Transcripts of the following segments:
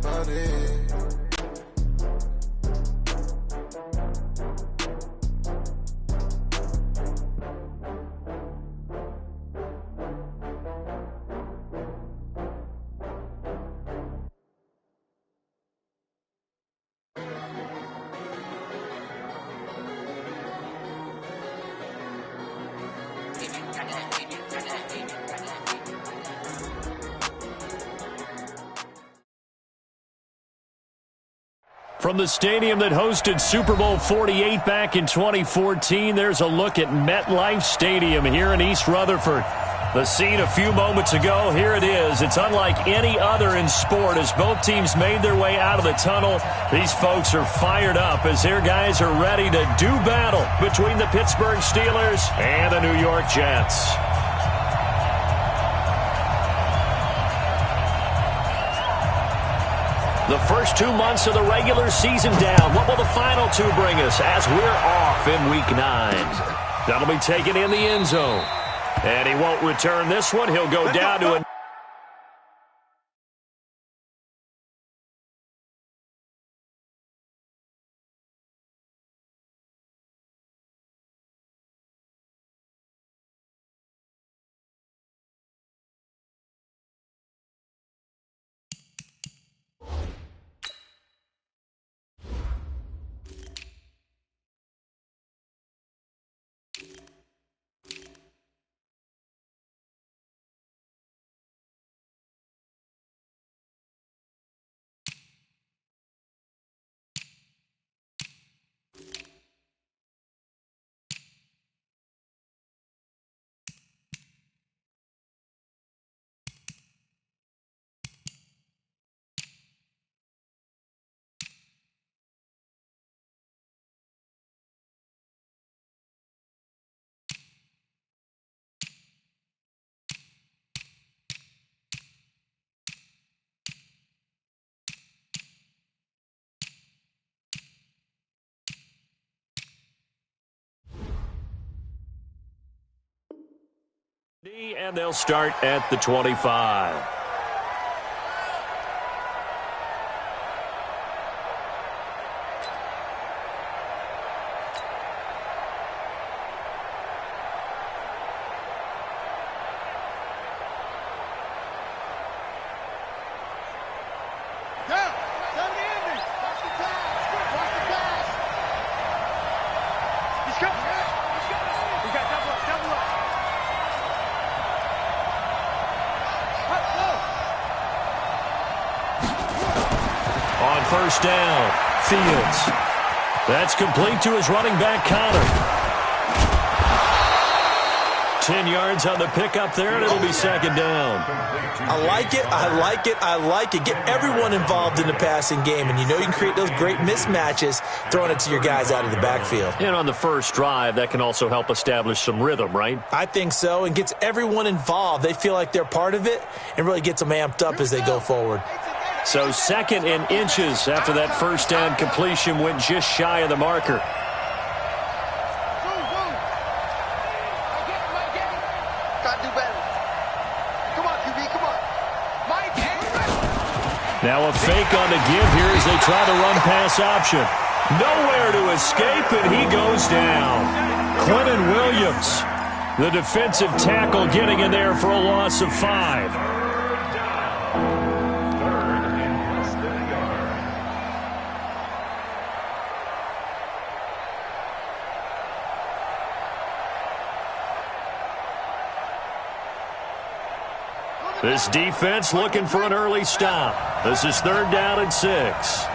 about it. From the stadium that hosted Super Bowl 48 back in 2014, there's a look at MetLife Stadium here in East Rutherford. The scene a few moments ago, here it is. It's unlike any other in sport as both teams made their way out of the tunnel. These folks are fired up as their guys are ready to do battle between the Pittsburgh Steelers and the New York Jets. The first 2 months of the regular season down. What will the final two bring us as we're off in Week 9? That'll be taken in the end zone. And he won't return this one. He'll go down to a... And they'll start at the 25. First down, Fields. That's complete to his running back, Connor. 10 yards on the pickup there, and it'll be second down. I like it, I like it, I like it. Get everyone involved in the passing game, and you know you can create those great mismatches throwing it to your guys out of the backfield. And on the first drive, that can also help establish some rhythm, right? I think so, and gets everyone involved. They feel like they're part of it and really gets them amped up as they go forward. So second and inches after that first down completion went just shy of the marker. Now a fake on the give here as they try the run-pass option. Nowhere to escape, and he goes down. Quentin Williams, the defensive tackle, getting in there for a loss of 5. This defense looking for an early stop. This is 3rd down and 6.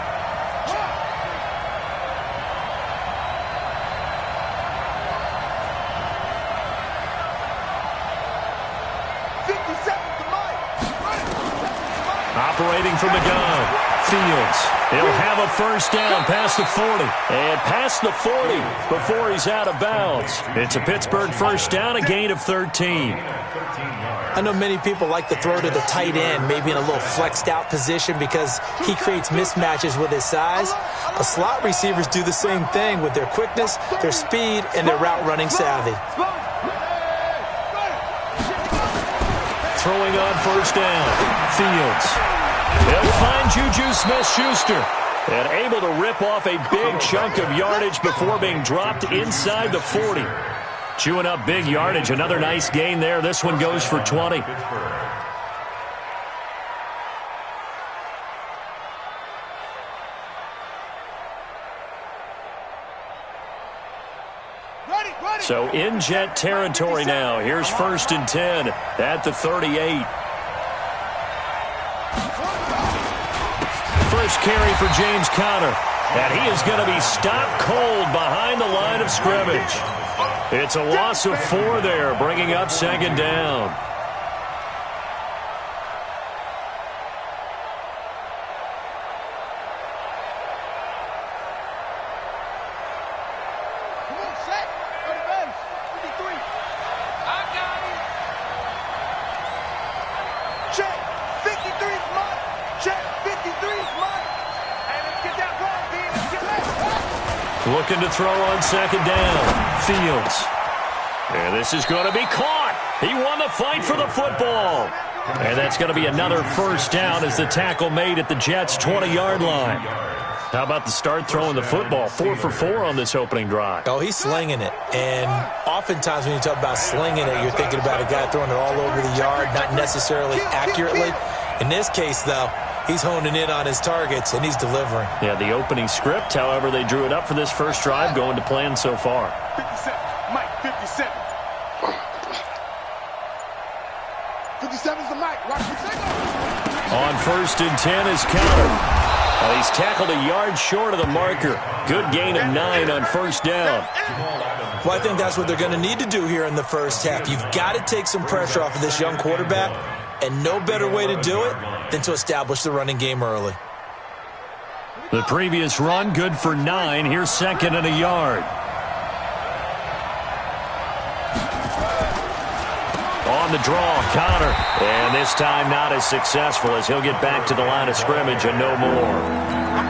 Operating from the gun. Fields. He'll have a first down past the 40. And past the 40 before he's out of bounds. It's a Pittsburgh first down, a gain of 13. I know many people like to throw to the tight end, maybe in a little flexed out position because he creates mismatches with his size. But slot receivers do the same thing with their quickness, their speed, and their route running savvy. Throwing on first down. Fields. They'll find Juju Smith-Schuster. And able to rip off a big chunk of yardage before being dropped inside the 40. Chewing up big yardage. Another nice gain there. This one goes for 20. So in Jet territory now. Here's 1st and 10 at the 38. First carry for James Conner. And he is going to be stopped cold behind the line of scrimmage. It's a loss of 4 there, bringing up 2nd down. Looking to throw on 2nd down. Fields. And this is going to be caught. He won the fight for the football. And that's going to be another 1st down as the tackle made at the Jets' 20-yard line. How about the start throwing the football? 4 for 4 on this opening drive. Oh, he's slinging it. And oftentimes when you talk about slinging it, you're thinking about a guy throwing it all over the yard, not necessarily accurately. In this case, though, he's honing in on his targets, and he's delivering. Yeah, the opening script, however, they drew it up for this first drive, going to plan so far. 57, Mike, 57. 57's the Mike. Watch the signal. On 1st and 10 is Conner. He's tackled a yard short of the marker. Good gain of 9 on 1st down. Well, I think that's what they're going to need to do here in the first half. You've got to take some pressure off of this young quarterback, and no better way to do it than to establish the running game early. The previous run, good for 9. Here's 2nd and a yard. On the draw, Conner. And this time not as successful as he'll get back to the line of scrimmage and no more.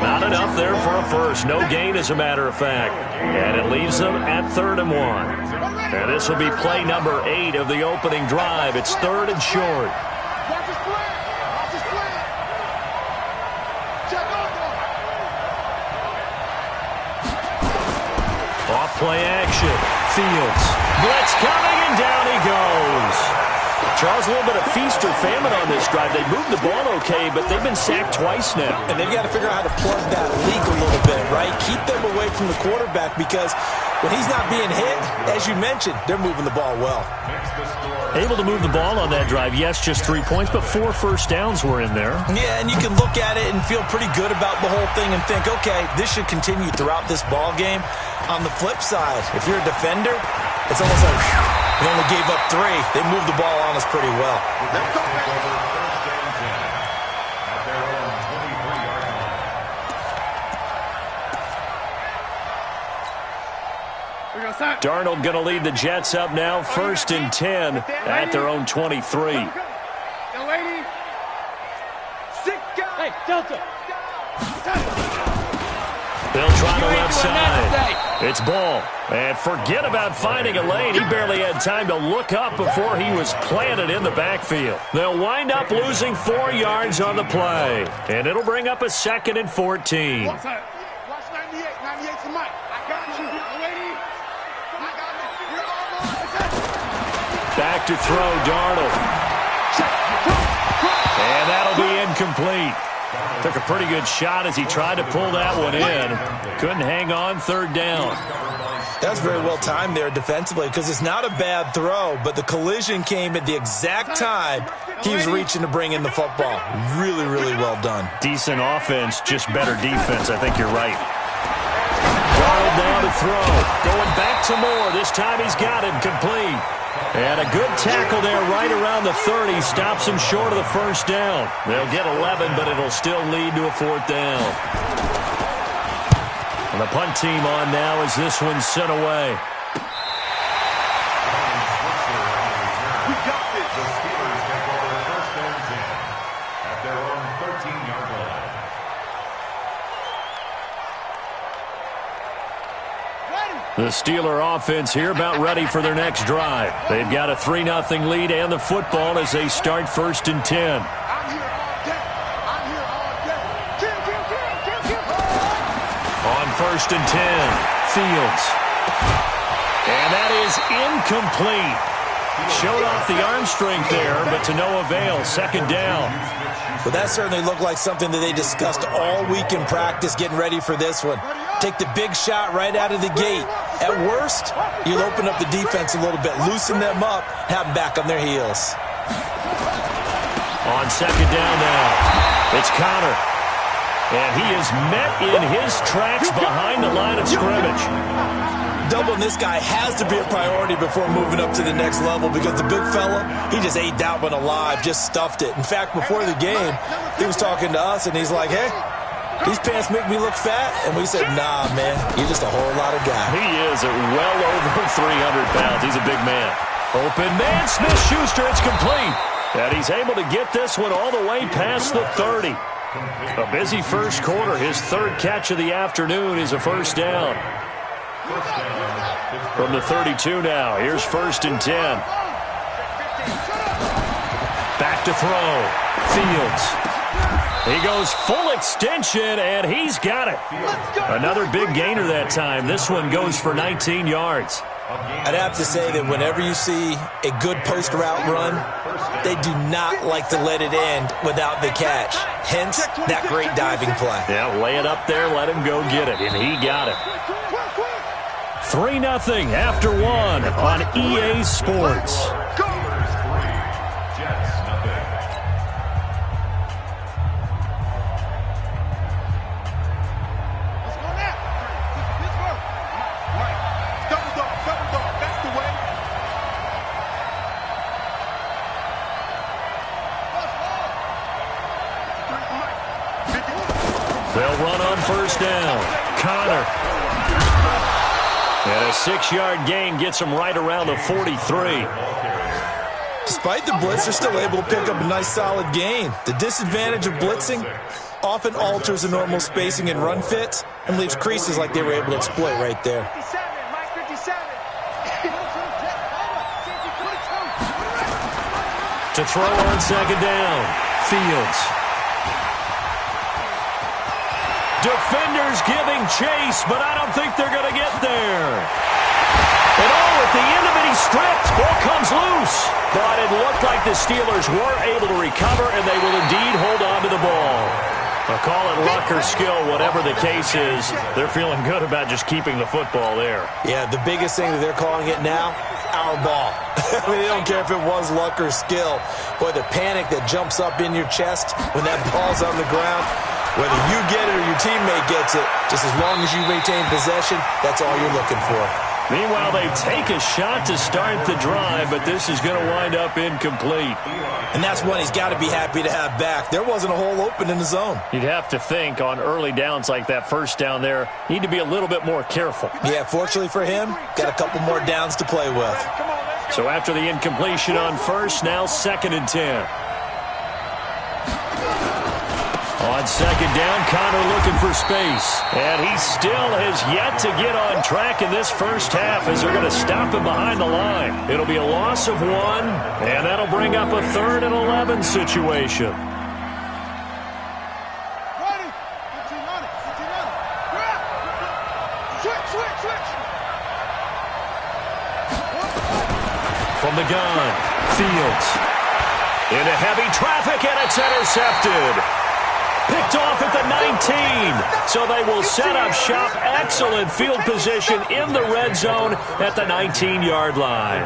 Not enough there for a first. No gain, as a matter of fact. And it leaves them at 3rd and 1. And this will be play number 8 of the opening drive. It's 3rd and short. Off play action. Fields. Blitz coming, and down he goes. Charles, a little bit of feast or famine on this drive. They moved the ball okay, but they've been sacked twice now. And they've got to figure out how to plug that leak a little bit, right? Keep them away from the quarterback, because when he's not being hit, as you mentioned, they're moving the ball well. Able to move the ball on that drive. Yes, just 3 points, but 4 first downs were in there. Yeah, and you can look at it and feel pretty good about the whole thing and think, okay, this should continue throughout this ball game. On the flip side, if you're a defender, it's almost like, whew, they only gave up 3. They moved the ball on us pretty well. Darnold going to lead the Jets up now, 1st and 10 at their own 23. Hey, Delta. They'll try the left side. It's Ball. And forget about finding a lane. He barely had time to look up before he was planted in the backfield. They'll wind up losing 4 yards on the play. And it'll bring up a 2nd and 14. Watch 98. 98's the Mike. I got you. Lady. I got you. Back to throw, Darnold. And that'll be incomplete. Took a pretty good shot as he tried to pull that one in. Couldn't hang on, 3rd down. That's very well timed there defensively, because it's not a bad throw, but the collision came at the exact time he was reaching to bring in the football. Really, really well done. Decent offense, just better defense. I think you're right. Darnold down to throw. Going back to Moore. This time he's got him complete. And a good tackle there right around the 30. Stops him short of the 1st down. They'll get 11, but it'll still lead to a 4th down. And the punt team on now as this one's sent away. We got this. The Steelers take over 1st and 10 at their own 13-yard line. The Steeler offense here about ready for their next drive. They've got a 3-0 lead and the football as they start 1st and 10. I'm here all day. I'm here first and 10. Fields. And that is incomplete. Showed off the arm strength there, but to no avail. Second down. Well, that certainly looked like something that they discussed all week in practice, getting ready for this one. Take the big shot right out of the gate. At worst, you'll open up the defense a little bit, loosen them up, have them back on their heels. On second down now, it's Connor. And he is met in his tracks behind the line of scrimmage. Doubling this guy has to be a priority before moving up to the next level because the big fella, he just ate that one alive, just stuffed it. In fact, before the game, he was talking to us, and he's like, hey, these pants make me look fat. And we said, nah, man, you're just a whole lot of guy. He is at well over 300 pounds. He's a big man. Open man, Smith-Schuster, it's complete. And he's able to get this one all the way past the 30. A busy first quarter. His third catch of the afternoon is a first down. From the 32 now, here's first and 10. Back to throw. Fields. He goes full extension, and he's got it. Another big gainer that time. This one goes for 19 yards. I'd have to say that whenever you see a good post route run, they do not like to let it end without the catch. Hence, that great diving play. Yeah, lay it up there, let him go get it, and he got it. 3-0 after one on EA Sports. They'll run on first down. Connor. And a 6-yard gain gets him right around the 43. Despite the blitz, they're still able to pick up a nice solid gain. The disadvantage of blitzing often alters the normal spacing and run fits and leaves creases like they were able to exploit right there. To throw on second down. Fields. Defenders giving chase, but I don't think they're going to get there. And at the end of it, he's stripped. Ball comes loose. But it looked like the Steelers were able to recover, and they will indeed hold on to the ball. I'll call it luck or skill, whatever the case is. They're feeling good about just keeping the football there. Yeah, the biggest thing that they're calling it now, our ball. I mean, they don't care if it was luck or skill. Boy, the panic that jumps up in your chest when that ball's on the ground, whether you get it or your teammate gets it, just as long as you maintain possession, that's all you're looking for. Meanwhile, they take a shot to start the drive, but this is going to wind up incomplete. And that's one he's got to be happy to have back. There wasn't a hole open in the zone. You'd have to think on early downs like that first down there, need to be a little bit more careful. Yeah, fortunately for him, got a couple more downs to play with. So after the incompletion on first, now second and 10. On second down, Connor looking for space. And he still has yet to get on track in this first half as they're going to stop him behind the line. It'll be a loss of 1, and that'll bring up a 3rd and 11 situation. From the gun, Fields. Into heavy traffic, and it's intercepted. Picked off at the 19. So they will set up shop. Excellent field position in the red zone at the 19-yard line.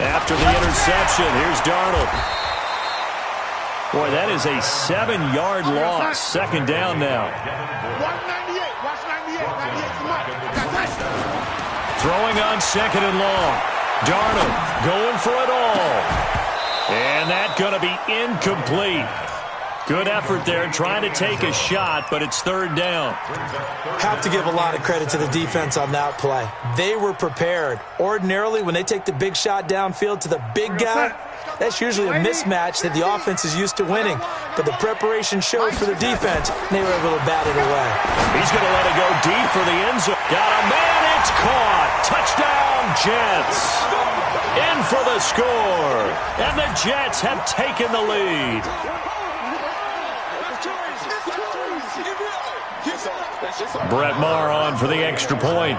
After the interception, here's Darnold. Boy, that is a 7-yard loss. Second down now. Throwing on second and long. Darnold going for it all. And that's going to be incomplete. Good effort there, trying to take a shot, but it's third down. Have to give a lot of credit to the defense on that play. They were prepared. Ordinarily, when they take the big shot downfield to the big guy, that's usually a mismatch that the offense is used to winning. But the preparation showed for the defense, and they were able to bat it away. He's going to let it go deep for the end zone. Got a man in It's caught. Touchdown, Jets. In for the score. And the Jets have taken the lead. Brett Maher on for the extra point.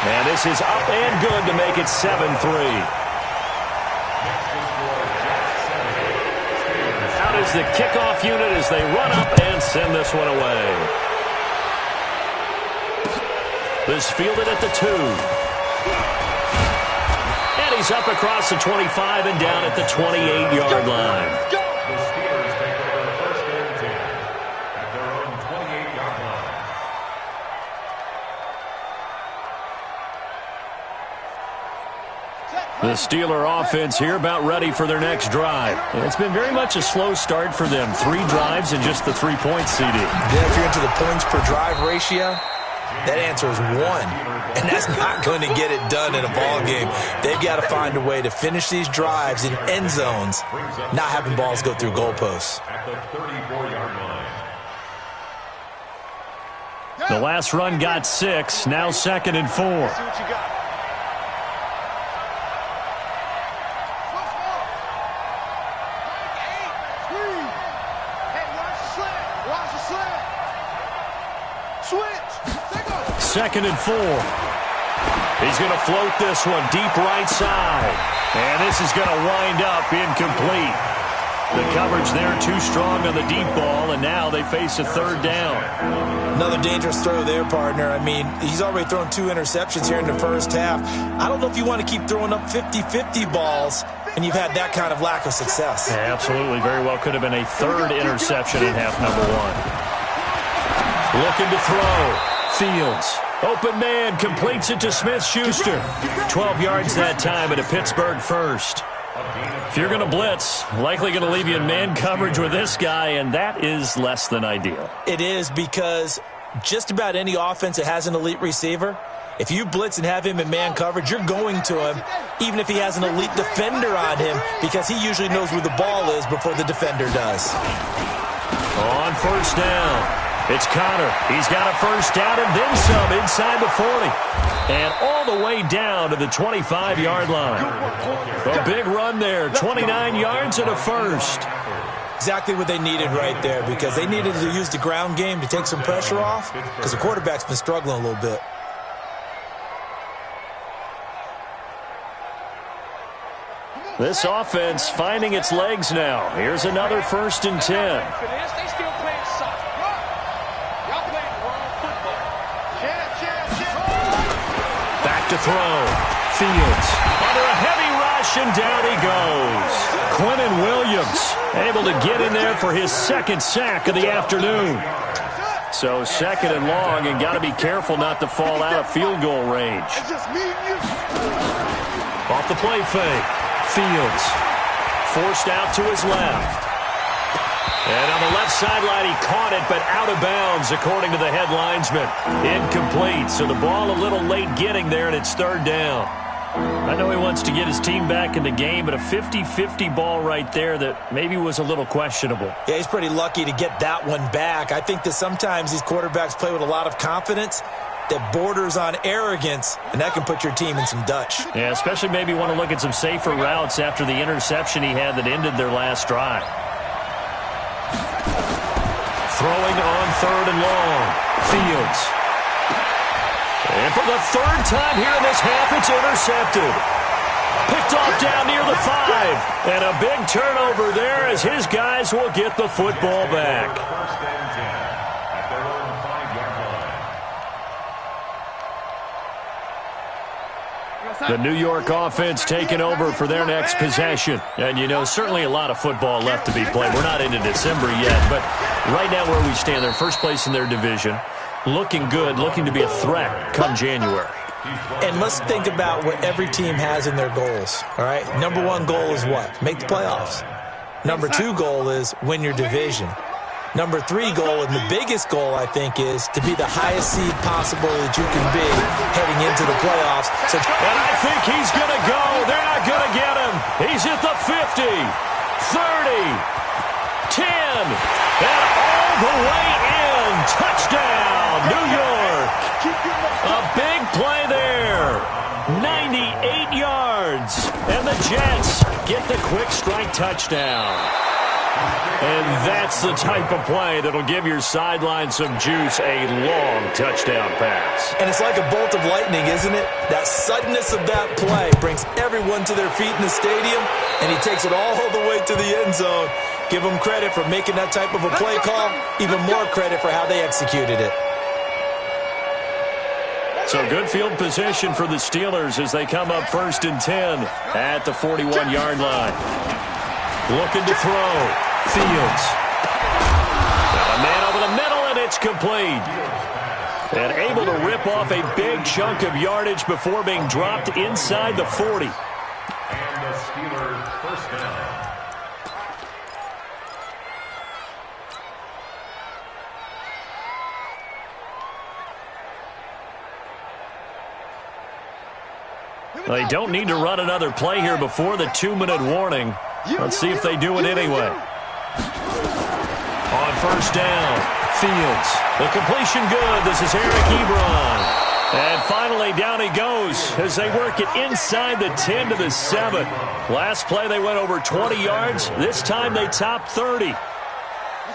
And this is up and good to make it 7-3. Out is the kickoff unit as they run up and send this one away. This fielded at the 2. And he's up across the 25 and down at the 28-yard line. The Steeler offense here about ready for their next drive. It's been very much a slow start for them. 3 drives and just the 3-point CD. Yeah, if you're into the points per drive ratio, that answer is 1. And that's not going to get it done in a ball game. They've got to find a way to finish these drives in end zones, not having balls go through goalposts. The last run got 6. Now 2nd and 4. Second and 4. He's going to float this one deep right side. And this is going to wind up incomplete. The coverage there too strong on the deep ball, and now they face a 3rd down. Another dangerous throw there, partner. I mean, he's already thrown 2 interceptions here in the first half. I don't know if you want to keep throwing up 50-50 balls, and you've had that kind of lack of success. Yeah, absolutely. Very well could have been a 3rd interception in half number 1. Looking to throw. Fields. Open man, completes it to Smith-Schuster. 12 yards that time at a Pittsburgh first. If you're going to blitz, likely going to leave you in man coverage with this guy, and that is less than ideal. It is, because just about any offense that has an elite receiver, if you blitz and have him in man coverage, you're going to him, even if he has an elite defender on him, because he usually knows where the ball is before the defender does. On first down. It's Connor. He's got a first down and then some inside the 40. And all the way down to the 25-yard line. A big run there. 29 yards and a first. Exactly what they needed right there, because they needed to use the ground game to take some pressure off, because the quarterback's been struggling a little bit. This offense finding its legs now. Here's another 1st and 10. To throw. Fields under a heavy rush, and down he goes. Quinnen Williams able to get in there for his 2nd sack of the afternoon. So 2nd and long, and got to be careful not to fall out of field goal range. Off the play fake. Fields forced out to his left. And on the left sideline, he caught it, but out of bounds, according to the head linesman. Incomplete, so the ball a little late getting there, and it's 3rd down. I know he wants to get his team back in the game, but a 50-50 ball right there that maybe was a little questionable. Yeah, he's pretty lucky to get that one back. I think that sometimes these quarterbacks play with a lot of confidence that borders on arrogance, and that can put your team in some Dutch. Yeah, especially maybe want to look at some safer routes after the interception he had that ended their last drive. Throwing on 3rd and long. Fields. And for the 3rd time here in this half, it's intercepted. Picked off down near the 5. And a big turnover there as his guys will get the football back. The New York offense taking over for their next possession. And, you know, certainly a lot of football left to be played. We're not into December yet, but right now where we stand, they're first place in their division. Looking good, looking to be a threat come January. And let's think about what every team has in their goals, all right? Number 1 goal is what? Make the playoffs. Number 2 goal is win your division. Number 3 goal, and the biggest goal, I think, is to be the highest seed possible that you can be heading into the playoffs. And I think he's going to go. They're not going to get him. He's at the 50, 30, 10, and all the way in. Touchdown. And the Jets get the quick strike touchdown. And that's the type of play that'll give your sideline some juice, a long touchdown pass. And it's like a bolt of lightning, isn't it? That suddenness of that play brings everyone to their feet in the stadium, and he takes it all the way to the end zone. Give him credit for making that type of a play call, even more credit for how they executed it. So good field position for the Steelers as they come up 1st and 10 at the 41-yard line. Looking to throw. Fields. Got a man over the middle, and it's complete. And able to rip off a big chunk of yardage before being dropped inside the 40. And the Steelers first down. They don't need to run another play here before the 2-minute warning. Let's see if they do it anyway. On 1st down, Fields. The completion good. This is Eric Ebron. And finally, down he goes as they work it inside the 10 to the 7. Last play, they went over 20 yards. This time, they topped 30.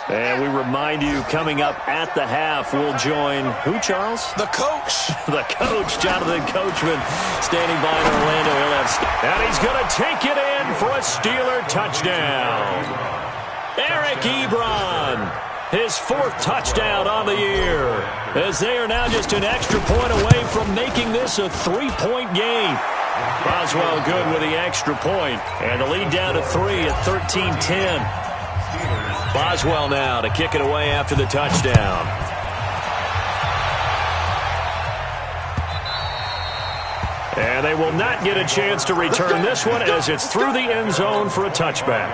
And we remind you, coming up at the half, we'll join who, Charles? The coach. The coach, Jonathan Coachman, standing by in Orlando. And he's going to take it in for a Steeler touchdown. Eric Ebron, his 4th touchdown on the year, as they are now just an extra point away from making this a 3-point game. Boswell good with the extra point, and the lead down to 3 at 13-10. Boswell now to kick it away after the touchdown. And they will not get a chance to return this one as it's through the end zone for a touchback.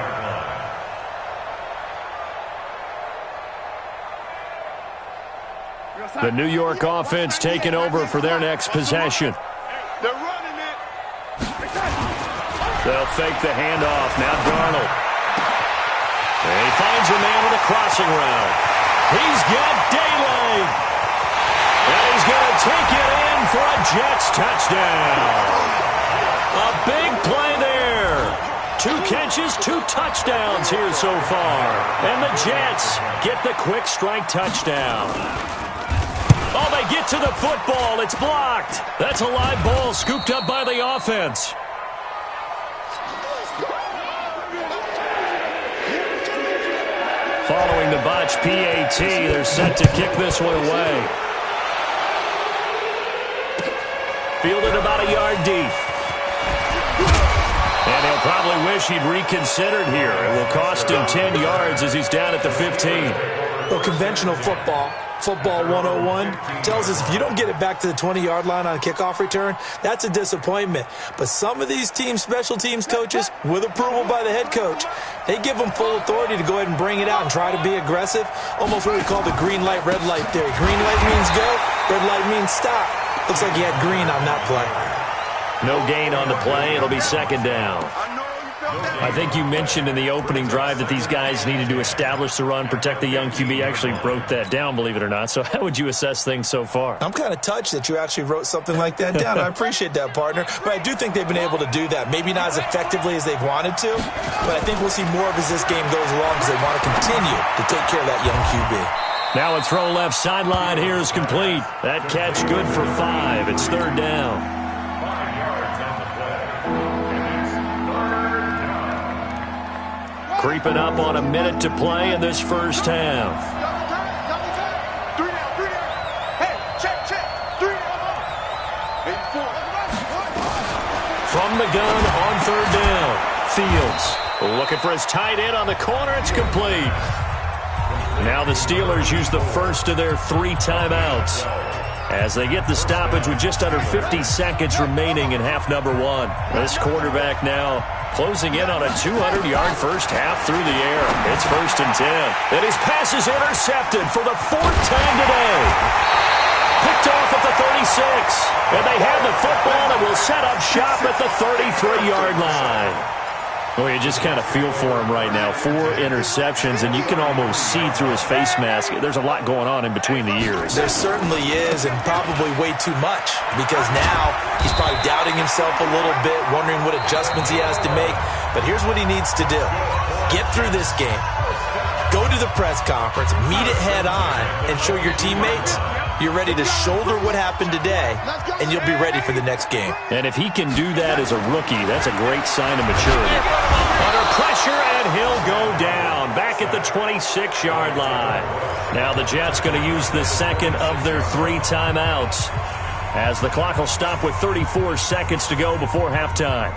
The New York offense taking over for their next possession. They're running it. They'll fake the handoff. Now Darnold. And he finds a man with a crossing route. He's got daylight. And he's going to take it in for a Jets touchdown. A big play there. 2 catches, 2 touchdowns here so far. And the Jets get the quick strike touchdown. Oh, they get to the football. It's blocked. That's a live ball scooped up by the offense. Following the botch PAT, they're set to kick this one away. Fielded about a yard deep. And he'll probably wish he'd reconsidered here. It will cost him 10 yards as he's down at the 15. Well, conventional football 101, tells us if you don't get it back to the 20-yard line on a kickoff return, that's a disappointment. But some of these teams, special teams coaches, with approval by the head coach, they give them full authority to go ahead and bring it out and try to be aggressive. Almost what we call the green light, red light theory. Green light means go, red light means stop. Looks like he had green on that play. No gain on the play. It'll be 2nd down. I think you mentioned in the opening drive that these guys needed to establish the run, protect the young QB. Actually broke that down, believe it or not. So how would you assess things so far? I'm kind of touched that you actually wrote something like that down. I appreciate that, partner. But I do think they've been able to do that. Maybe not as effectively as they've wanted to, but I think we'll see more of as this game goes along because they want to continue to take care of that young QB. Now a throw left sideline here is complete. That catch good for 5. It's 3rd down. Creeping up on a minute to play in this first half. From the gun on 3rd down. Fields looking for his tight end on the corner. It's complete. Now the Steelers use the first of their 3 timeouts as they get the stoppage with just under 50 seconds remaining in half number 1. This quarterback now closing in on a 200-yard first half through the air. It's 1st and 10. And his pass is intercepted for the 4th time today. Picked off at the 36. And they have the football and will set up shop at the 33-yard line. Well, you just kind of feel for him right now. 4 interceptions, and you can almost see through his face mask. There's a lot going on in between the ears. There certainly is, and probably way too much, because now he's probably doubting himself a little bit, wondering what adjustments he has to make. But here's what he needs to do. Get through this game. Go to the press conference, meet it head on, and show your teammates you're ready to shoulder what happened today, and you'll be ready for the next game. And if he can do that as a rookie, that's a great sign of maturity. Under pressure, and he'll go down. Back at the 26-yard line. Now the Jets going to use the second of their 3 timeouts, as the clock will stop with 34 seconds to go before halftime.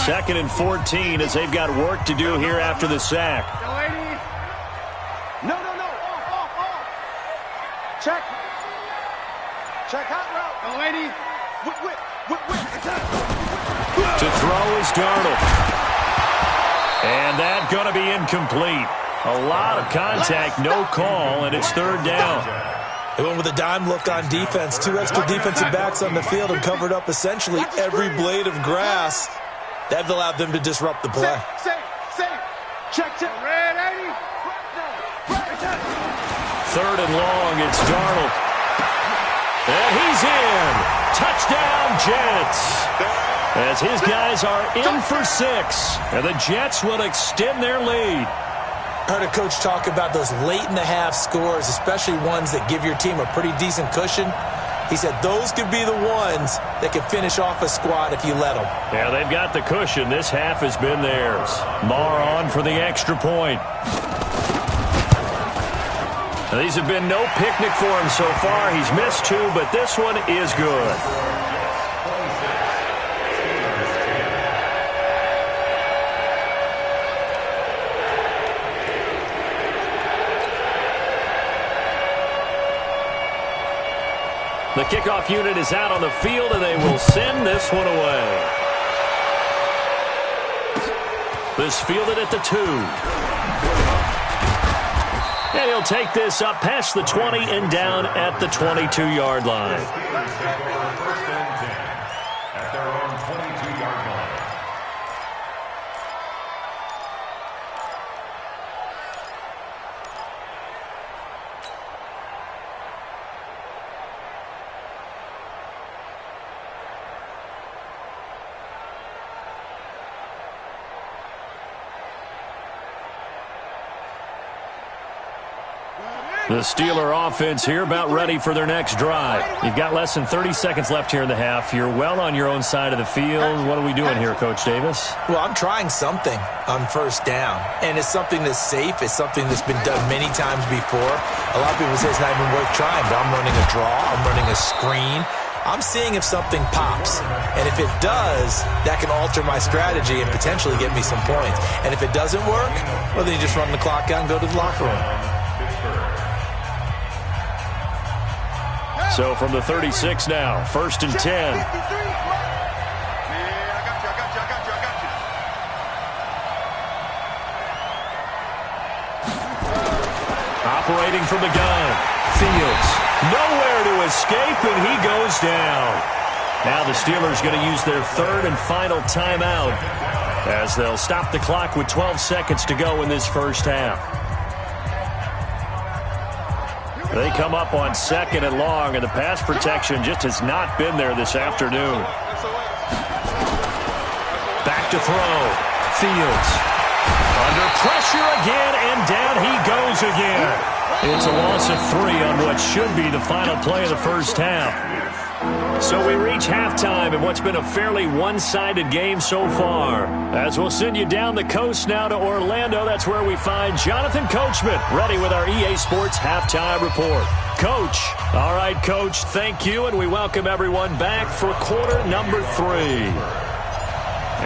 Second and 14 as they've got work to do here after the sack. No. Off. Check. Hot route. The lady. Whip. To throw is Darnold. And that's going to be incomplete. A lot of contact, no call, and it's 3rd down. They went with a dime look on defense. 2 extra defensive backs on the field and covered up essentially every blade of grass. That allowed them to disrupt the play. Safe. Check. Ready. 3rd and long, it's Darnold. And he's in. Touchdown, Jets. As his guys are in for 6. And the Jets will extend their lead. I heard a coach talk about those late-in-the-half scores, especially ones that give your team a pretty decent cushion. He said those could be the ones that can finish off a squad if you let them. Yeah, they've got the cushion. This half has been theirs. Maher on for the extra point. Now, these have been no picnic for him so far. He's missed 2, but this one is good. The kickoff unit is out on the field, and they will send this one away. This fielded at the 2. And he'll take this up past the 20 and down at the 22-yard line. First and 10 at their own 22-yard line. The Steeler offense here about ready for their next drive. You've got less than 30 seconds left here in the half. You're well on your own side of the field. What are we doing here, Coach Davis? Well, I'm trying something on 1st down, and it's something that's safe. It's something that's been done many times before. A lot of people say it's not even worth trying, but I'm running a draw. I'm running a screen. I'm seeing if something pops, and if it does, that can alter my strategy and potentially get me some points. And if it doesn't work, well, then you just run the clock out and go to the locker room. So from the 36 now, 1st and 10. Man, I got you. Operating from the gun. Fields. Nowhere to escape, and he goes down. Now the Steelers going to use their 3rd and final timeout as they'll stop the clock with 12 seconds to go in this first half. They come up on 2nd and long, and the pass protection just has not been there this afternoon. Back to throw. Fields. Under pressure again, and down he goes again. It's a loss of 3 on what should be the final play of the first half. So we reach halftime in what's been a fairly one-sided game so far. As we'll send you down the coast now to Orlando, that's where we find Jonathan Coachman, ready with our EA Sports Halftime Report. Coach. All right, Coach, thank you, and we welcome everyone back for quarter number 3.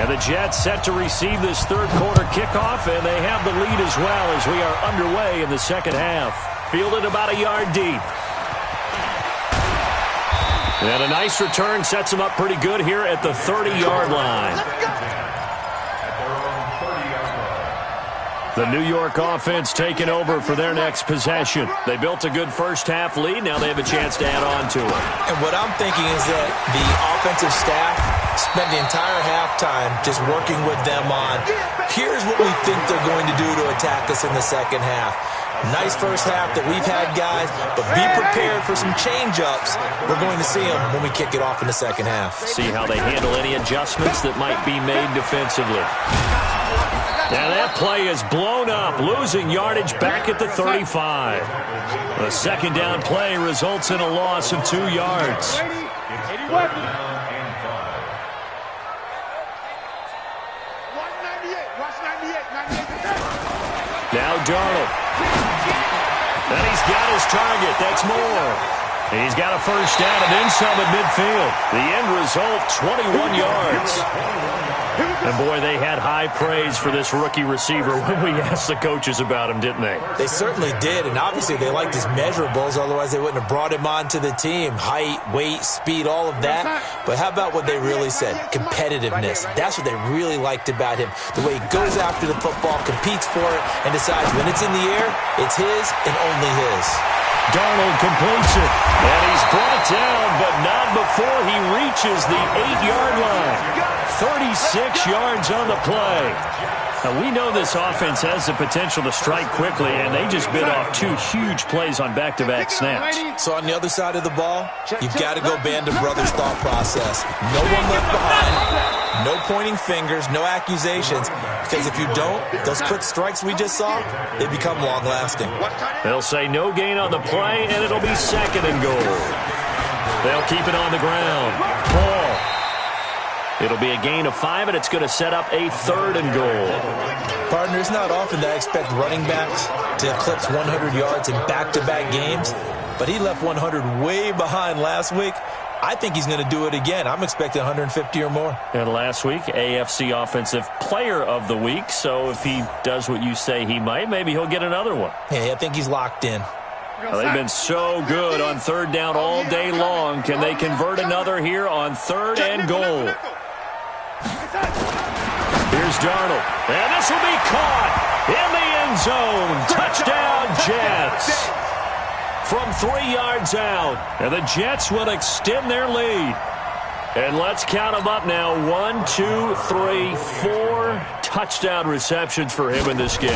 And the Jets set to receive this 3rd quarter kickoff, and they have the lead as well as we are underway in the second half. Fielded about a yard deep. And a nice return sets him up pretty good here at the 30-yard line. The New York offense taking over for their next possession. They built a good first-half lead. Now they have a chance to add on to it. And what I'm thinking is that the offensive staff spent the entire halftime just working with them on, here's what we think they're going to do to attack us in the second half. Nice first half that we've had, guys, but be prepared for some change-ups. We're going to see them when we kick it off in the second half. See how they handle any adjustments that might be made defensively. Now that play is blown up, losing yardage back at the 35. The second down play results in a loss of 2 yards. Now Darnold. And he's got his target. That's more. He's got a first down and then some at midfield. The end result, 21 yards. And, boy, they had high praise for this rookie receiver when we asked the coaches about him, didn't they? They certainly did, and obviously they liked his measurables, otherwise they wouldn't have brought him onto the team. Height, weight, speed, all of that. But how about what they really said? Competitiveness. That's what they really liked about him. The way he goes after the football, competes for it, and decides when it's in the air, it's his and only his. Darnold completes it, and he's brought down, but not before he reaches the 8-yard line. 36 yards on the play. Now, we know this offense has the potential to strike quickly, and they just bit off 2 huge plays on back-to-back snaps. So on the other side of the ball, you've got to go Band of Brothers thought process. No one left behind, no pointing fingers, no accusations, because if you don't, those quick strikes we just saw, they become long-lasting. They'll say no gain on the play, and it'll be 2nd and goal. They'll keep it on the ground. Ball. It'll be a gain of 5, and it's going to set up a 3rd and goal. Partner, it's not often that I expect running backs to eclipse 100 yards in back-to-back games, but he left 100 way behind last week. I think he's going to do it again. I'm expecting 150 or more. And last week, AFC Offensive Player of the Week, so if he does what you say he might, maybe he'll get another one. Yeah, I think he's locked in. Well, they've been so good on 3rd down all day long. Can they convert another here on 3rd and goal? Here's Darnold, and this will be caught in the end zone. Touchdown, Jets. From 3 yards out, and the Jets will extend their lead. And let's count them up now. 1, 2, 3, 4 touchdown receptions for him in this game.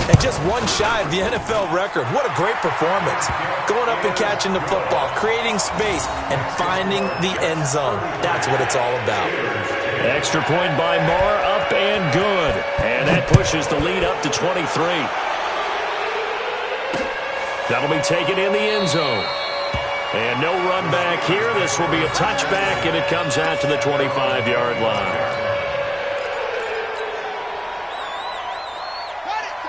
And just one shy of the NFL record. What a great performance. Going up and catching the football, creating space, and finding the end zone. That's what it's all about. Extra point by Moore, up and good. And that pushes the lead up to 23. That'll be taken in the end zone. And no run back here. This will be a touchback, and it comes out to the 25-yard line.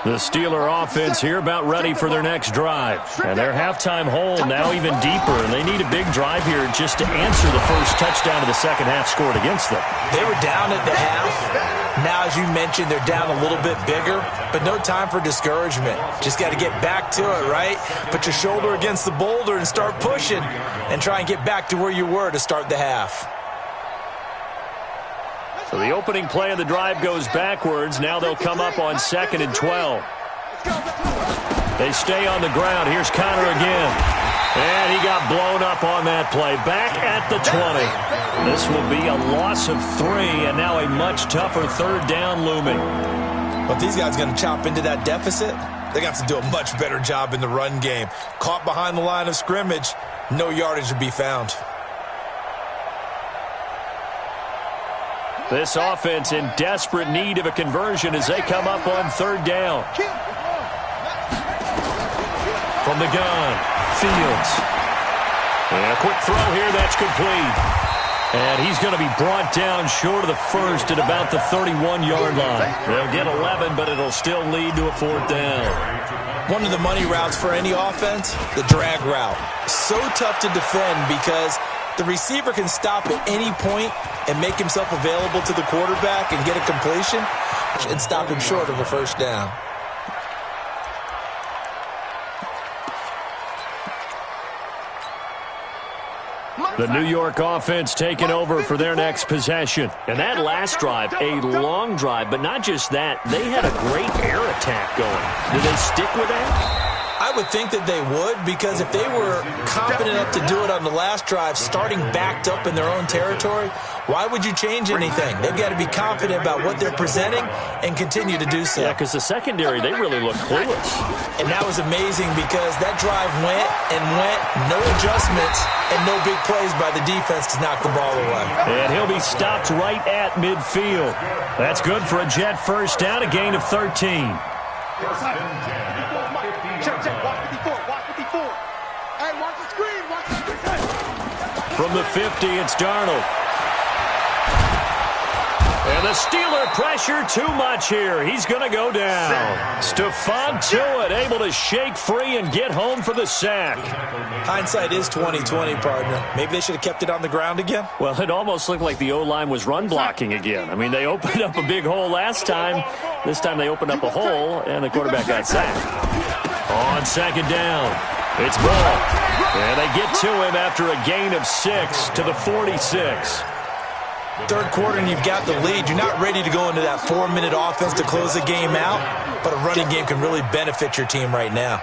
The Steeler offense here about ready for their next drive. And their halftime hole now even deeper, and they need a big drive here just to answer the first touchdown of the second half scored against them. They were down at the half. Now, as you mentioned, they're down a little bit bigger, but no time for discouragement. Just got to get back to it, right? Put your shoulder against the boulder and start pushing and try and get back to where you were to start the half. So the opening play of the drive goes backwards. Now they'll come up on 2nd and 12. They stay on the ground. Here's Connor again. And he got blown up on that play. Back at the 20. This will be a loss of 3, and now a much tougher 3rd down looming. But these guys are going to chop into that deficit. They got to do a much better job in the run game. Caught behind the line of scrimmage, no yardage to be found. This offense in desperate need of a conversion as they come up on 3rd down. From the gun, Fields. And a quick throw here, that's complete. And he's going to be brought down short of the first at about the 31-yard line. They'll get 11, but it'll still lead to a 4th down. One of the money routes for any offense, the drag route. So tough to defend because the receiver can stop at any point and make himself available to the quarterback and get a completion and stop him short of a first down. The New York offense taking over for their next possession. And that last drive, a long drive, but not just that. They had a great air attack going. Did they stick with that? I would think that they would, because if they were confident enough to do it on the last drive, starting backed up in their own territory, why would you change anything? They've got to be confident about what they're presenting and continue to do so. Yeah, because the secondary, they really look clueless. And that was amazing because that drive went and went, no adjustments, and no big plays by the defense to knock the ball away. And he'll be stopped right at midfield. That's good for a Jet first down, a gain of 13. Check, watch 54, watch 54. Hey, watch the screen, watch the screen. From the 50, it's Darnold. And the Steeler pressure too much here. He's going to go down. Stephon Tuitt able to shake free and get home for the sack. Hindsight is 20/20, partner. Maybe they should have kept it on the ground again. Well, it almost looked like the O-line was run blocking again. I mean, they opened up a big hole last time. This time they opened up a hole, and the quarterback got sacked. On second down, it's Ball. And they get to him after a gain of 6 to the 46. Third quarter and you've got the lead. You're not ready to go into that 4-minute offense to close the game out, but a running game can really benefit your team right now.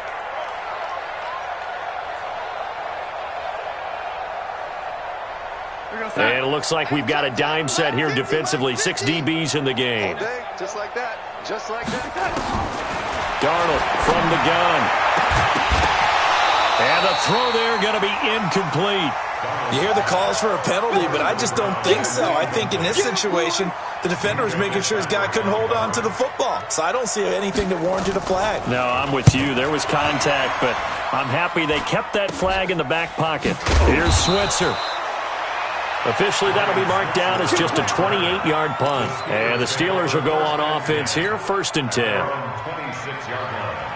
And it looks like we've got a dime set here defensively. 6 DBs in the game. Just like that. Just like that. Darnold from the gun. And the throw there going to be incomplete. You hear the calls for a penalty, but I just don't think so. I think in this situation, the defender was making sure his guy couldn't hold on to the football. So I don't see anything that warranted a flag. No, I'm with you. There was contact, but I'm happy they kept that flag in the back pocket. Here's Switzer. Officially, that'll be marked down as just a 28-yard punt. And the Steelers will go on offense here, 1st and 10. 26-yard line.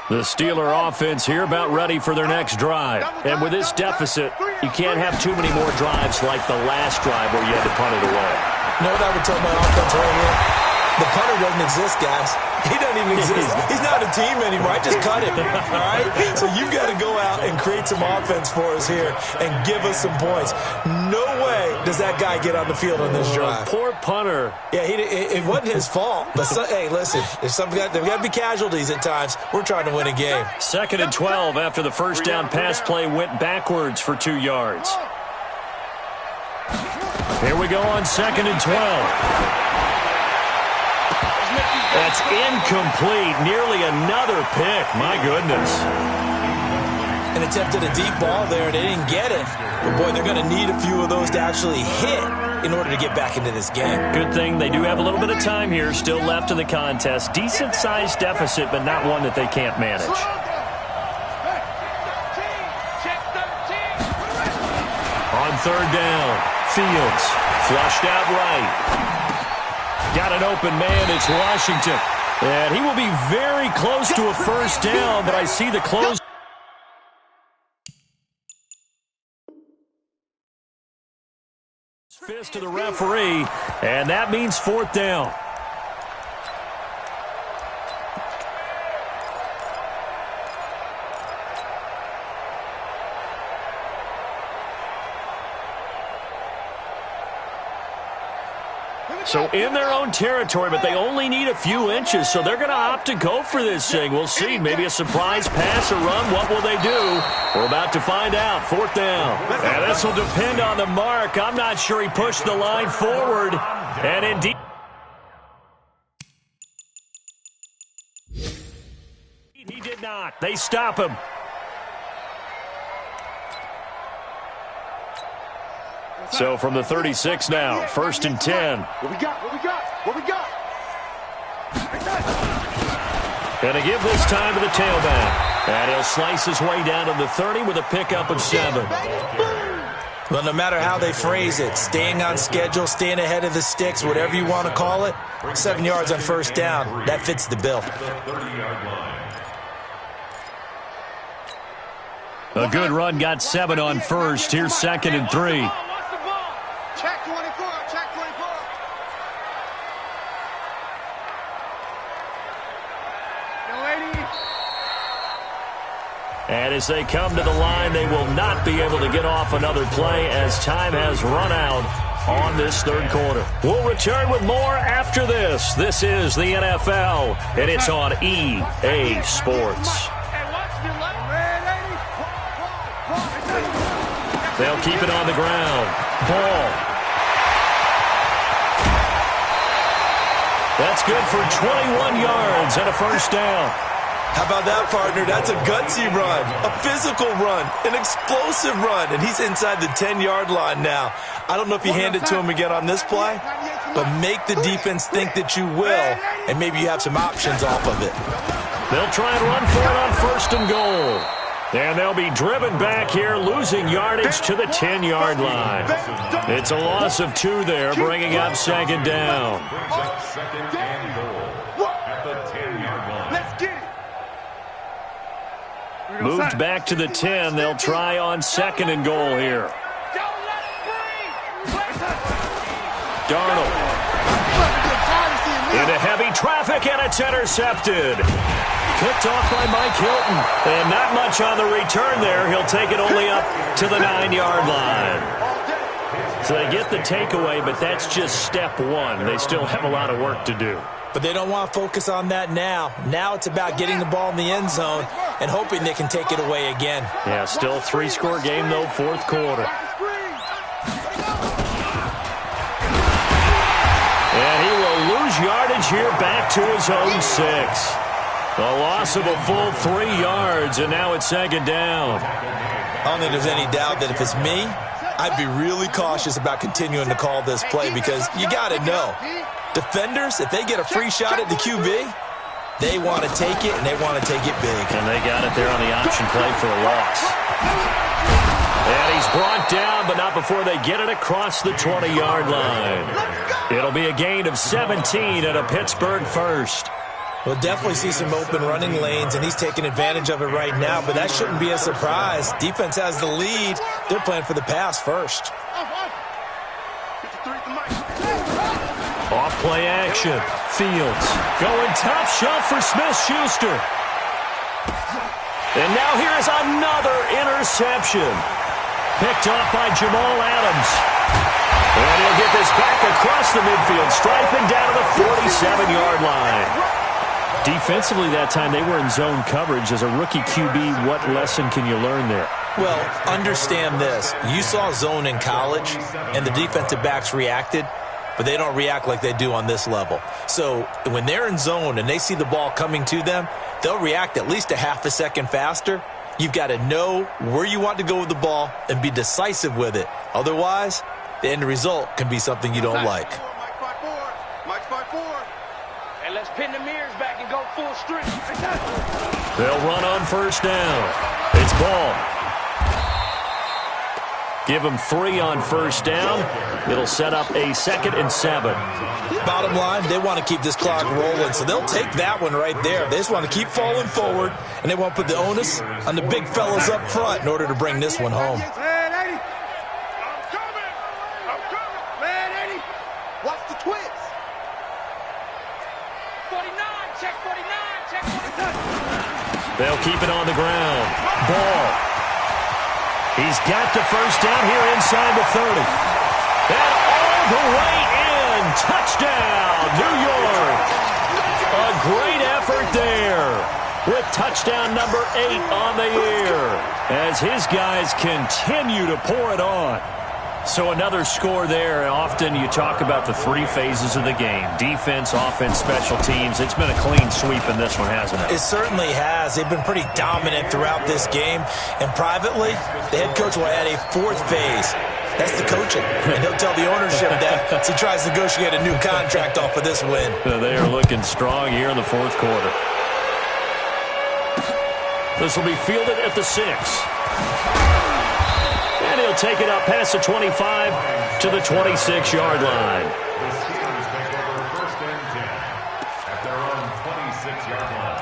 The Steeler offense here about ready for their next drive. And with this deficit, you can't have too many more drives like the last drive where you had to punt it away. You know what I would tell my offense right here? The punter doesn't exist, guys. He doesn't even exist. He's not a team anymore. I just cut him, all right? So you've got to go out and create some offense for us here and give us some points. No way does that guy get on the field on this drive. Poor punter. Yeah, it wasn't his fault. But, hey, listen, there's got to be casualties at times. We're trying to win a game. 2nd and 12 after the first down pass play went backwards for 2 yards. Here we go on 2nd and 12. That's incomplete. Nearly another pick. My goodness. An attempt at a deep ball there, and they didn't get it. But, boy, they're going to need a few of those to actually hit in order to get back into this game. Good thing they do have a little bit of time here still left in the contest. Decent-sized deficit, but not one that they can't manage. On 3rd down, Fields flushed out right. Got an open man, it's Washington. And he will be very close to a first down, but I see the close. Fist to the referee, and that means 4th down. So in their own territory, but they only need a few inches, so they're going to opt to go for this thing. We'll see. Maybe a surprise pass or run. What will they do? We're about to find out. 4th down. And this will depend on the mark. I'm not sure he pushed the line forward. And indeed, he did not. They stop him. So from the 36 now, 1st and 10. What we got? What we got? What we got? And a give this time to the tailback. And he'll slice his way down to the 30 with a pickup of 7. Well, no matter how they phrase it, staying on schedule, staying ahead of the sticks, whatever you want to call it, 7 yards on 1st down, that fits the bill. A good run got 7 on 1st. Here's 2nd and 3. Check 24, check 24. Young lady. And as they come to the line, they will not be able to get off another play as time has run out on this third quarter. We'll return with more after this. This is the NFL, and it's on EA Sports. They'll keep it on the ground. Ball. That's good for 21 yards and a first down. How about that, partner? That's a gutsy run, a physical run, an explosive run, and he's inside the 10-yard line now. I don't know if you hand it to him again on this play, but make the defense think that you will, and maybe you have some options off of it. They'll try and run for it on first and goal. And they'll be driven back here, losing yardage to the 10-yard line. It's a loss of 2 there, bringing up second down. Second and goal at the 10-yard line. Let's get it. Moved back to the 10. They'll try on second and goal here. Darnold. Into heavy traffic, and it's intercepted. Picked off by Mike Hilton. And not much on the return there. He'll take it only up to the 9-yard line. So they get the takeaway, but that's just step one. They still have a lot of work to do. But they don't want to focus on that now. Now it's about getting the ball in the end zone and hoping they can take it away again. Yeah, still a 3-score game, though, fourth quarter. And he will lose yardage here back to his own 6. A loss of a full 3 yards, and now it's second down. I don't think there's any doubt that if it's me, I'd be really cautious about continuing to call this play because you got to know. Defenders, if they get a free shot at the QB, they want to take it, and they want to take it big. And they got it there on the option play for a loss. And he's brought down, but not before they get it across the 20-yard line. It'll be a gain of 17 and a Pittsburgh first. We'll definitely see some open running lanes, and he's taking advantage of it right now, but that shouldn't be a surprise. Defense has the lead. They're playing for the pass first. Off play action. Fields going top shelf for Smith-Schuster. And now here is another interception. Picked off by Jamal Adams. And he'll get this back across the midfield stripe and down to the 47-yard line. Defensively that time, they were in zone coverage. As a rookie QB, what lesson can you learn there? Well, understand this. You saw zone in college, and the defensive backs reacted, but they don't react like they do on this level. So when they're in zone and they see the ball coming to them, they'll react at least a half a second faster. You've got to know where you want to go with the ball and be decisive with it. Otherwise, the end result can be something you don't like. Mike's 5-4. And let's pin the mirrors back and go full strength. They'll run on first down. It's Ball. Give them 3 on first down. It'll set up a 2nd and 7. Bottom line, they want to keep this clock rolling, so they'll take that one right there. They just want to keep falling forward, and they want to put the onus on the big fellas up front in order to bring this one home. Watch the twins. 49, check 49, check 49. They'll keep it on the ground. Ball. He's got the first down here inside the 30. And all the way in. Touchdown, New York. A great effort there with touchdown number 8 on the year as his guys continue to pour it on. So another score there. Often you talk about the 3 phases of the game. Defense, offense, special teams. It's been a clean sweep in this one, hasn't it? It certainly has. They've been pretty dominant throughout this game. And privately, the head coach will add a 4th phase. That's the coaching. And he'll tell the ownership that as he tries to negotiate a new contract off of this win. They are looking strong here in the 4th quarter. This will be fielded at the 6. And he'll take it up past the 25 to the 26-yard line. The Steelers take over first and 10 at their own 26-yard line.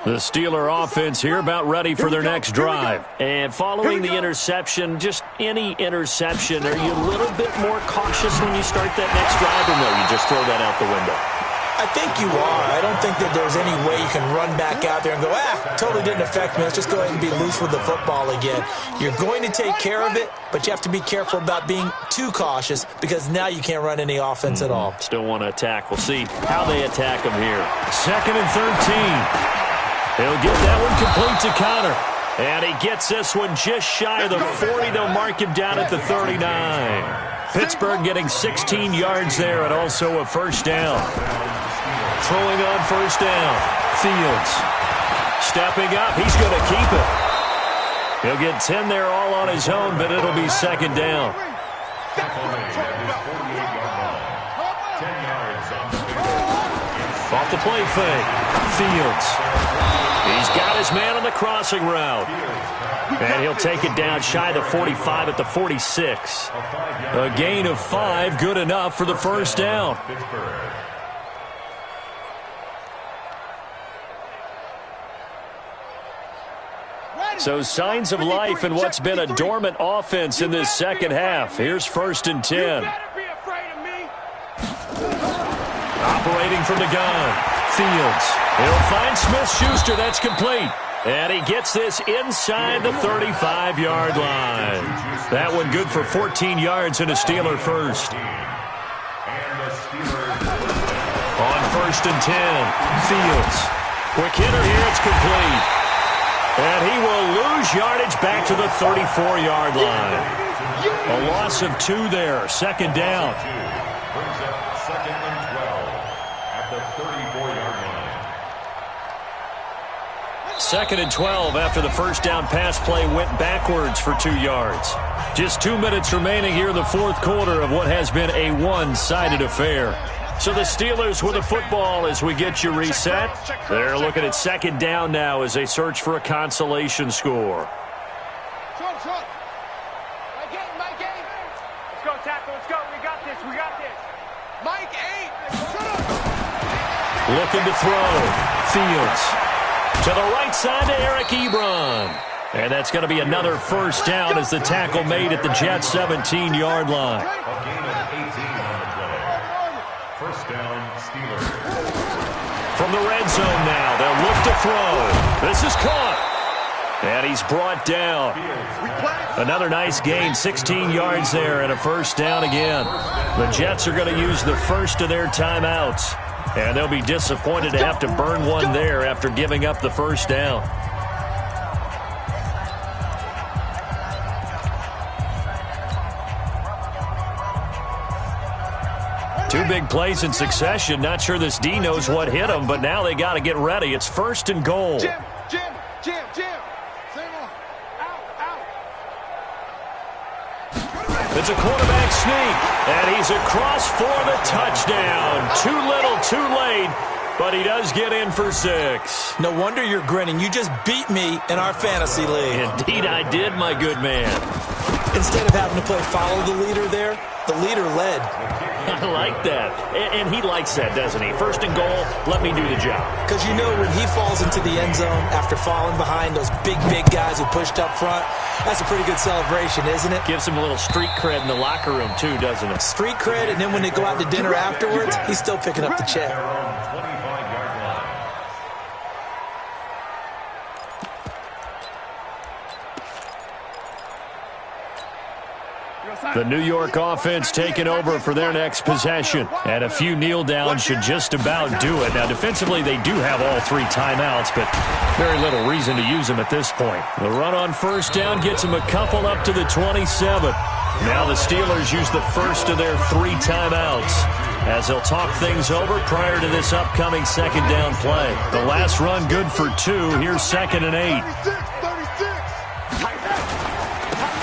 The Steeler offense here about ready for their next drive. And following the interception, just any interception, are you a little bit more cautious when you start that next drive, or no, you just throw that out the window? I think you are. I don't think that there's any way you can run back out there and go, totally didn't affect me. Let's just go ahead and be loose with the football again. You're going to take care of it, but you have to be careful about being too cautious because now you can't run any offense at all. Still want to attack. We'll see how they attack them here. 2nd and 13. He'll get that one complete to Connor. And he gets this one just shy of the 40. They'll mark him down at the 39. Pittsburgh getting 16 yards there and also a first down. Throwing on first down. Fields. Stepping up. He's going to keep it. He'll get 10 there all on his own, but it'll be second down. Off the play fake. Fields. He's got his man on the crossing route. And he'll take it down shy of the 45 at the 46. A gain of 5, good enough for the first down. So signs of life in what's been a dormant offense in this second half. Here's 1st and 10. Operating from the gun. Fields. He'll find Smith-Schuster. That's complete. And he gets this inside the 35-yard line. That one good for 14 yards and a Steeler first. On 1st and 10. Fields. Quick hitter here. It's complete. And he will lose yardage back to the 34-yard line. A loss of 2 there. Second down. Brings up 2nd and 12 at the 34-yard line. 2nd and 12 after the first down pass play went backwards for 2 yards. Just 2 minutes remaining here in the fourth quarter of what has been a one-sided affair. So the Steelers with the football as we get you reset. They're looking at second down now as they search for a consolation score. Let's go, tackle. Let's go. We got this. We got this. Mike 8. Looking to throw. Fields. To the right side to Eric Ebron. And that's going to be another first down as the tackle made at the Jets' 17-yard line. A gain of 18 on the play. First down, Steelers. From the red zone now, they'll look to throw. This is caught. And he's brought down. Another nice gain, 16 yards there and a first down again. The Jets are going to use the first of their timeouts. And they'll be disappointed to have to burn one there after giving up the first down. Two big plays in succession. Not sure this D knows what hit him, but now they got to get ready. It's 1st and goal. Jim. Same on. Out. It's a quarterback sneak, and he's across for the touchdown. Too little, too late, but he does get in for 6. No wonder you're grinning. You just beat me in our fantasy league. Indeed I did, my good man. Instead of having to play follow the leader there, the leader led. I like that. And he likes that, doesn't he? 1st and goal, let me do the job. Because you know when he falls into the end zone after falling behind those big guys who pushed up front, that's a pretty good celebration, isn't it? Gives him a little street cred in the locker room, too, doesn't it? Street cred, and then when they go out to dinner afterwards, he's still picking up the check. The New York offense taking over for their next possession. And a few kneel downs should just about do it. Now, defensively, they do have all 3 timeouts, but very little reason to use them at this point. The run on first down gets them a couple up to the 27. Now the Steelers use the first of their 3 timeouts as they'll talk things over prior to this upcoming second down play. The last run good for 2. Here's 2nd and 8.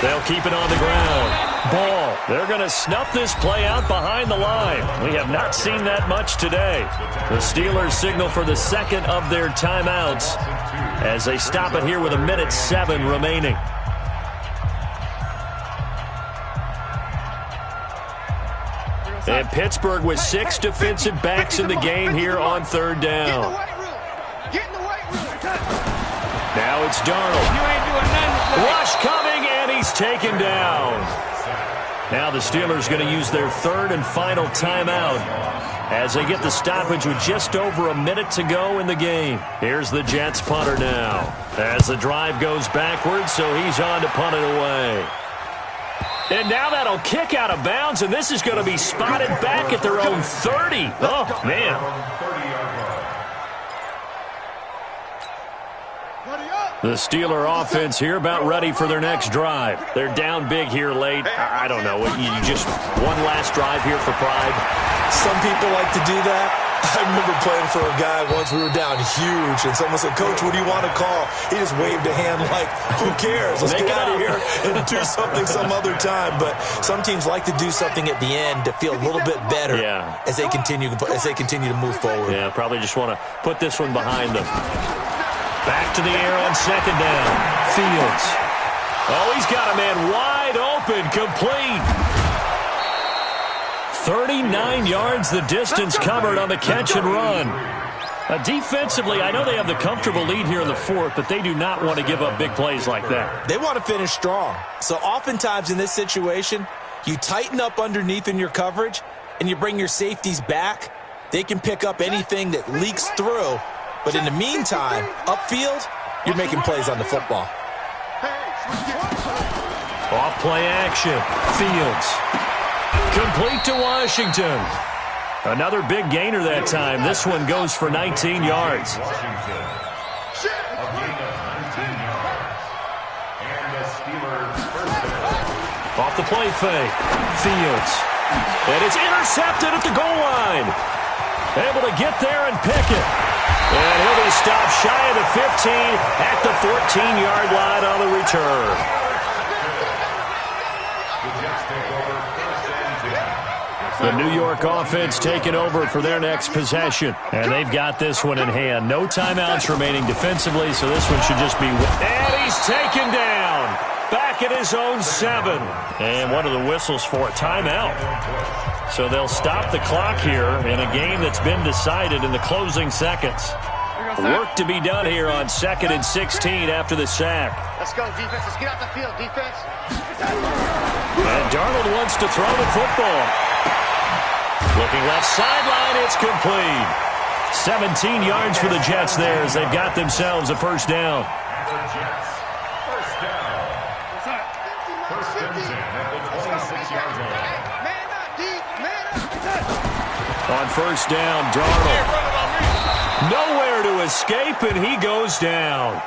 They'll keep it on the ground. Ball. They're going to snuff this play out behind the line. We have not seen that much today. The Steelers signal for the second of their timeouts as they stop it here with 1:07 remaining. And Pittsburgh with 6 defensive backs in the game here on 3rd down. Get in the weight room. Now it's Darnold. You ain't doing nothing. Rush coming, and he's taken down. Now the Steelers going to use their third and final timeout as they get the stoppage with just over a minute to go in the game. Here's the Jets punter now as the drive goes backwards, so he's on to punt it away. And now that'll kick out of bounds, and this is going to be spotted back at their own 30. Oh, man. The Steeler offense here about ready for their next drive. They're down big here late. I don't know. You just one last drive here for pride? Some people like to do that. I remember playing for a guy once. We were down huge, and someone said, "Coach, what do you want to call?" He just waved a hand like, who cares? Let's get out of here and do something some other time. But some teams like to do something at the end to feel a little bit better as they continue to move forward. Yeah, probably just want to put this one behind them. Back to the air on second down. Fields. Oh, he's got a man wide open, complete. 39 yards the distance covered on the catch and run. Defensively, I know they have the comfortable lead here in the fourth, but they do not want to give up big plays like that. They want to finish strong. So oftentimes in this situation, you tighten up underneath in your coverage, and you bring your safeties back. They can pick up anything that leaks through. But in the meantime, upfield, you're making plays on the football. Off play action. Fields. Complete to Washington. Another big gainer that time. This one goes for 19 yards. Off the play fake. Fields. And it's intercepted at the goal line. Able to get there and pick it. And he'll be stopped shy of the 15 at the 14-yard line on the return. The New York offense taking over for their next possession. And they've got this one in hand. No timeouts remaining defensively, so this one should just be... And he's taken down. Back at his own 7. And what are the whistles for? Timeout. So they'll stop the clock here in a game that's been decided in the closing seconds. Work to be done here on 2nd and 16 after the sack. Let's go, defense. Let's get out the field, defense. And Darnold wants to throw the football. Looking left sideline, it's complete. 17 yards for the Jets there as they've got themselves a first down. First and 10 at the 26-yard line. On first down, Darnold. Nowhere to escape, and he goes down.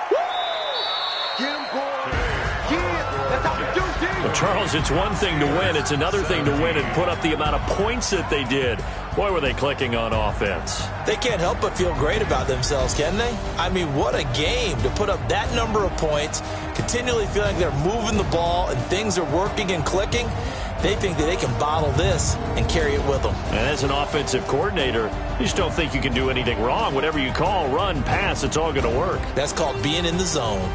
Well, Charles, it's one thing to win. It's another thing to win and put up the amount of points that they did. Boy, were they clicking on offense. They can't help but feel great about themselves, can they? I mean, what a game to put up that number of points, continually feeling like they're moving the ball and things are working and clicking. They think that they can bottle this and carry it with them. And as an offensive coordinator, you just don't think you can do anything wrong. Whatever you call, run, pass, it's all going to work. That's called being in the zone.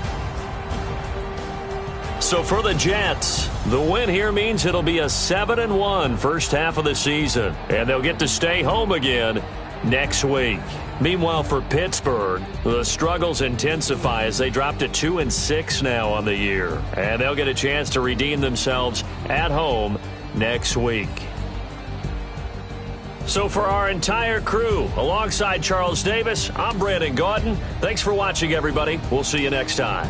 So for the Jets, the win here means it'll be a 7-1 first half of the season. And they'll get to stay home again next week. Meanwhile, for Pittsburgh, the struggles intensify as they drop to 2-6 now on the year. And they'll get a chance to redeem themselves at home next week. So for our entire crew, alongside Charles Davis, I'm Brandon Gaudin. Thanks for watching, everybody. We'll see you next time.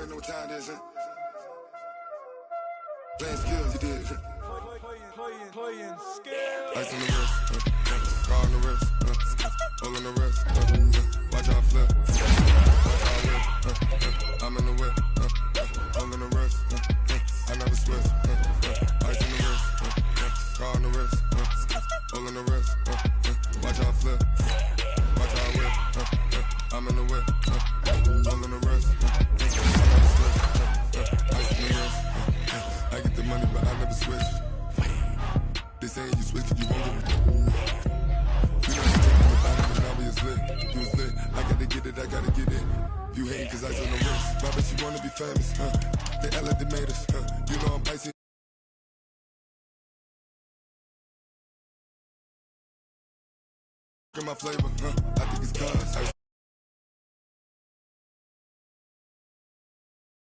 already know what time it is, huh? Playing skills, you did. Playing skills. Ice on the wrist, car on the wrist, hole in the wrist, watch how I flip, watch how I whip, I'm in the whip, hole in the wrist, I never switch, ice on the wrist, car on the wrist, hole in the wrist, watch how I flip, watch how I whip, I'm in the whip, hole in the wrist, I never switch, ice on the wrist, I get the money but I never switch. They say you switch it, you won't get it. You know you take me about it, but now we is lit. You was lit, I gotta get it, I gotta get it. You hating cause ice on the wrist. Why bet you wanna be famous, huh? They act like they made us, huh? You know I'm icy. My flavor, huh? I think it's cause